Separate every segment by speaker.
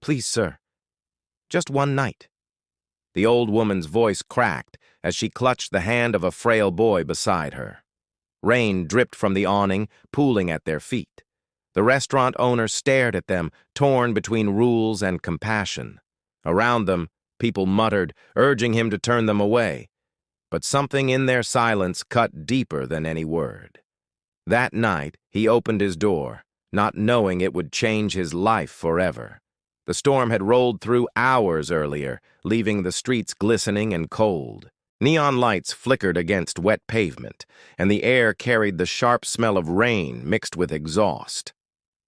Speaker 1: Please, sir, just one night." The old woman's voice cracked as she clutched the hand of a frail boy beside her. Rain dripped from the awning, pooling at their feet. The restaurant owner stared at them, torn between rules and compassion. Around them, people muttered, urging him to turn them away. But something in their silence cut deeper than any word. That night, he opened his door, not knowing it would change his life forever. The storm had rolled through hours earlier, leaving the streets glistening and cold. Neon lights flickered against wet pavement, and the air carried the sharp smell of rain mixed with exhaust.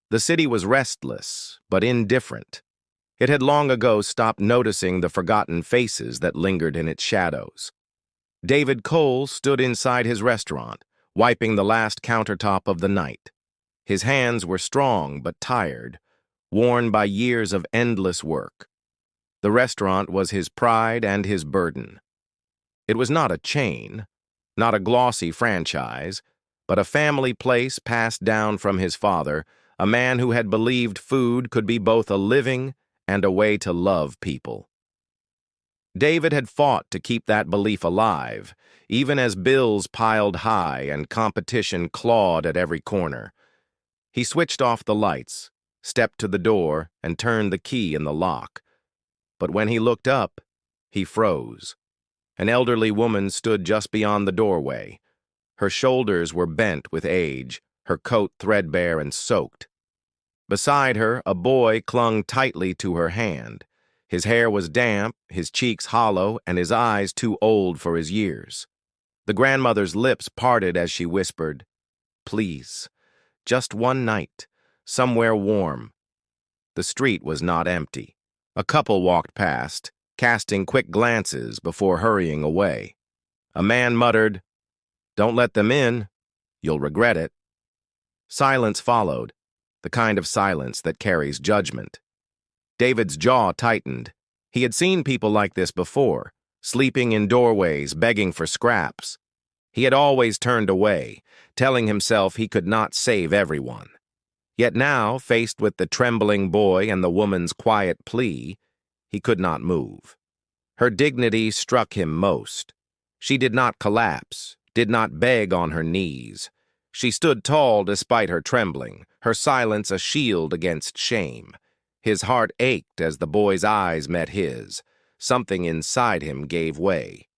Speaker 1: The city was restless, but indifferent. It had long ago stopped noticing the forgotten faces that lingered in its shadows. David Cole stood inside his restaurant, wiping the last countertop of the night. His hands were strong but tired, worn by years of endless work. The restaurant was his pride and his burden. It was not a chain, not a glossy franchise, but a family place passed down from his father, a man who had believed food could be both a living and a way to love people. David had fought to keep that belief alive, even as bills piled high and competition clawed at every corner. He switched off the lights, stepped to the door, and turned the key in the lock. But when he looked up, he froze. An elderly woman stood just beyond the doorway. Her shoulders were bent with age, her coat threadbare and soaked. Beside her, a boy clung tightly to her hand. His hair was damp, his cheeks hollow, and his eyes too old for his years. The grandmother's lips parted as she whispered, "Please, just one night, somewhere warm." The street was not empty. A couple walked past, casting quick glances before hurrying away. A man muttered, "Don't let them in. You'll regret it." Silence followed, the kind of silence that carries judgment. David's jaw tightened. He had seen people like this before, sleeping in doorways, begging for scraps. He had always turned away, telling himself he could not save everyone. Yet now, faced with the trembling boy and the woman's quiet plea, he could not move. Her dignity struck him most. She did not collapse, did not beg on her knees. She stood tall despite her trembling, her silence a shield against shame. His heart ached as the boy's eyes met his. Something inside him gave way.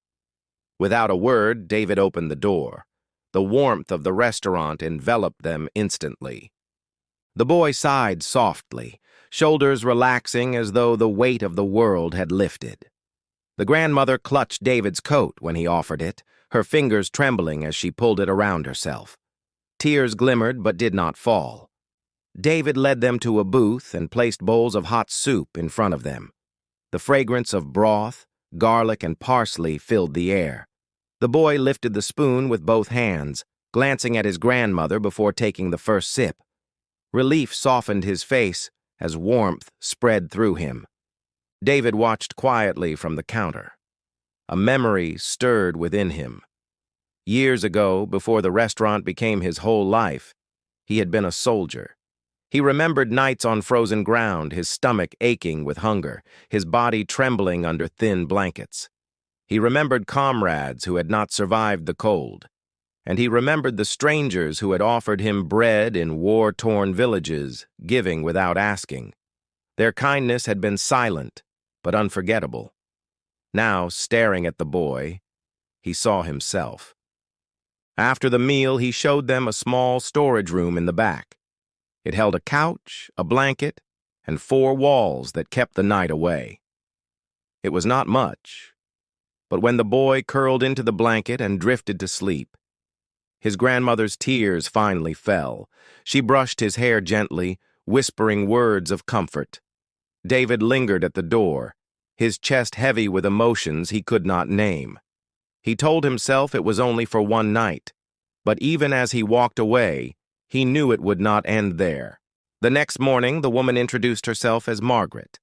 Speaker 1: Without a word, David opened the door. The warmth of the restaurant enveloped them instantly. The boy sighed softly, shoulders relaxing as though the weight of the world had lifted. The grandmother clutched David's coat when he offered it, her fingers trembling as she pulled it around herself. Tears glimmered but did not fall. David led them to a booth and placed bowls of hot soup in front of them. The fragrance of broth, garlic, and parsley filled the air. The boy lifted the spoon with both hands, glancing at his grandmother before taking the first sip. Relief softened his face as warmth spread through him. David watched quietly from the counter. A memory stirred within him. Years ago, before the restaurant became his whole life, he had been a soldier. He remembered nights on frozen ground, his stomach aching with hunger, his body trembling under thin blankets. He remembered comrades who had not survived the cold. And he remembered the strangers who had offered him bread in war-torn villages, giving without asking. Their kindness had been silent, but unforgettable. Now, staring at the boy, he saw himself. After the meal, he showed them a small storage room in the back. It held a couch, a blanket, and 4 walls that kept the night away. It was not much, but when the boy curled into the blanket and drifted to sleep, his grandmother's tears finally fell. She brushed his hair gently, whispering words of comfort. David lingered at the door, his chest heavy with emotions he could not name. He told himself it was only for one night, but even as he walked away, he knew it would not end there. The next morning, the woman introduced herself as Margaret.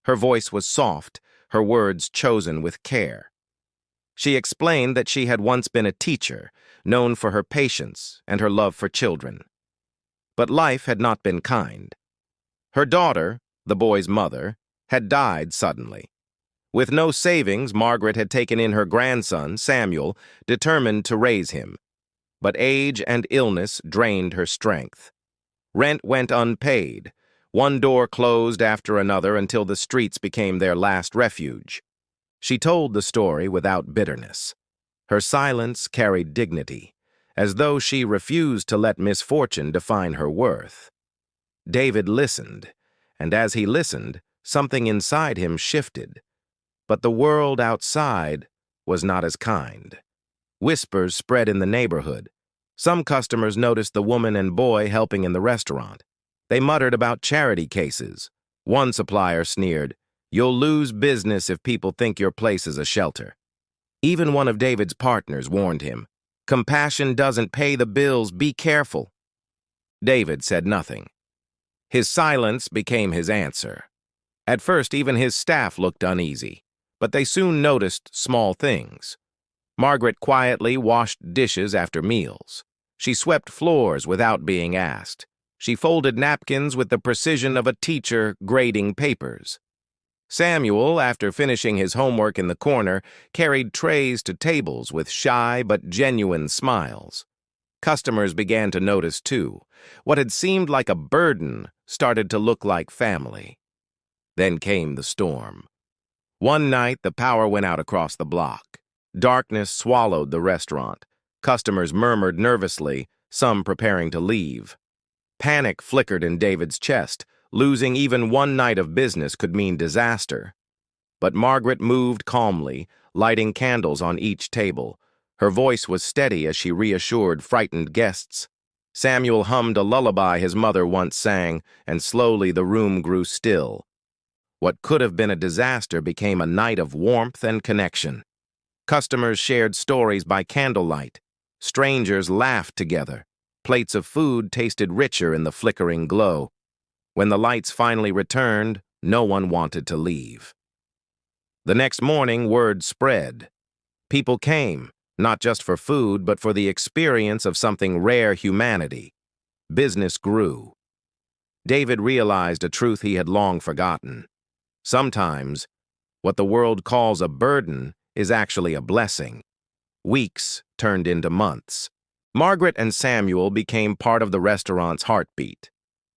Speaker 1: Her voice was soft, her words chosen with care. She explained that she had once been a teacher, known for her patience and her love for children. But life had not been kind. Her daughter, the boy's mother, had died suddenly. With no savings, Margaret had taken in her grandson, Samuel, determined to raise him. But age and illness drained her strength. Rent went unpaid. One door closed after another until the streets became their last refuge. She told the story without bitterness. Her silence carried dignity, as though she refused to let misfortune define her worth. David listened, and as he listened, something inside him shifted. But the world outside was not as kind. Whispers spread in the neighborhood. Some customers noticed the woman and boy helping in the restaurant. They muttered about charity cases. One supplier sneered, "You'll lose business if people think your place is a shelter." Even one of David's partners warned him, "Compassion doesn't pay the bills, be careful." David said nothing. His silence became his answer. At first, even his staff looked uneasy, but they soon noticed small things. Margaret quietly washed dishes after meals. She swept floors without being asked. She folded napkins with the precision of a teacher grading papers. Samuel, after finishing his homework in the corner, carried trays to tables with shy but genuine smiles. Customers began to notice, too. What had seemed like a burden started to look like family. Then came the storm. One night, the power went out across the block. Darkness swallowed the restaurant. Customers murmured nervously, some preparing to leave. Panic flickered in David's chest. Losing even one night of business could mean disaster. But Margaret moved calmly, lighting candles on each table. Her voice was steady as she reassured frightened guests. Samuel hummed a lullaby his mother once sang, and slowly the room grew still. What could have been a disaster became a night of warmth and connection. Customers shared stories by candlelight. Strangers laughed together. Plates of food tasted richer in the flickering glow. When the lights finally returned, no one wanted to leave. The next morning, word spread. People came, not just for food, but for the experience of something rare: humanity. Business grew. David realized a truth he had long forgotten. Sometimes, what the world calls a burden is actually a blessing. Weeks turned into months. Margaret and Samuel became part of the restaurant's heartbeat.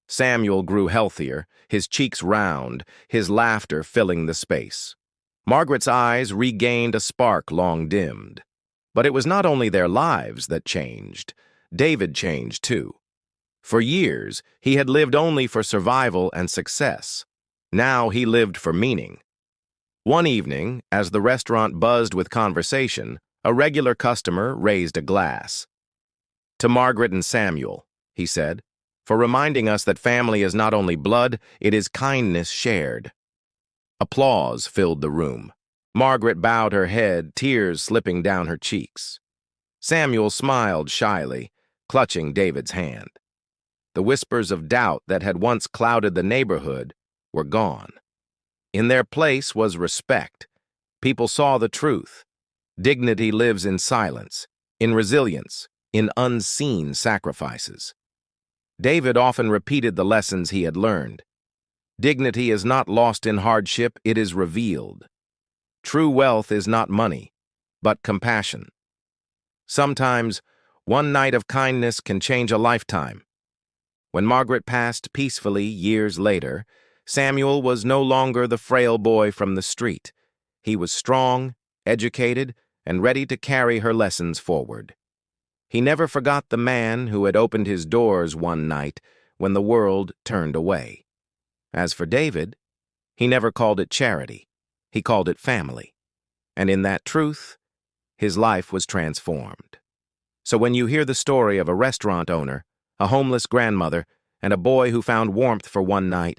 Speaker 1: Samuel grew healthier, his cheeks round, his laughter filling the space. Margaret's eyes regained a spark long dimmed. But it was not only their lives that changed. David changed too. For years, he had lived only for survival and success. Now he lived for meaning. One evening, as the restaurant buzzed with conversation, a regular customer raised a glass. "To Margaret and Samuel," he said, "for reminding us that family is not only blood, it is kindness shared." Applause filled the room. Margaret bowed her head, tears slipping down her cheeks. Samuel smiled shyly, clutching David's hand. The whispers of doubt that had once clouded the neighborhood were gone. In their place was respect. People saw the truth. Dignity lives in silence, in resilience, in unseen sacrifices. David often repeated the lessons he had learned. Dignity is not lost in hardship, it is revealed. True wealth is not money, but compassion. Sometimes, one night of kindness can change a lifetime. When Margaret passed peacefully years later, Samuel was no longer the frail boy from the street. He was strong, educated, and ready to carry her lessons forward. He never forgot the man who had opened his doors one night when the world turned away. As for David, he never called it charity. He called it family. And in that truth, his life was transformed. So when you hear the story of a restaurant owner, a homeless grandmother, and a boy who found warmth for one night,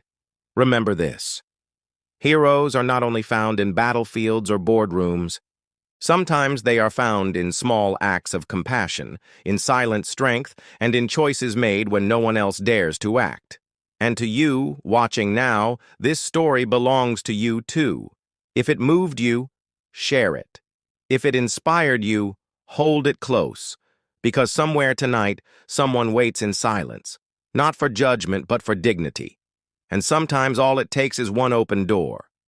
Speaker 1: remember this. Heroes are not only found in battlefields or boardrooms. Sometimes they are found in small acts of compassion, in silent strength, and in choices made when no one else dares to act. And to you, watching now, this story belongs to you too. If it moved you, share it. If it inspired you, hold it close. Because somewhere tonight, someone waits in silence, not for judgment, but for dignity. And sometimes all it takes is one open door,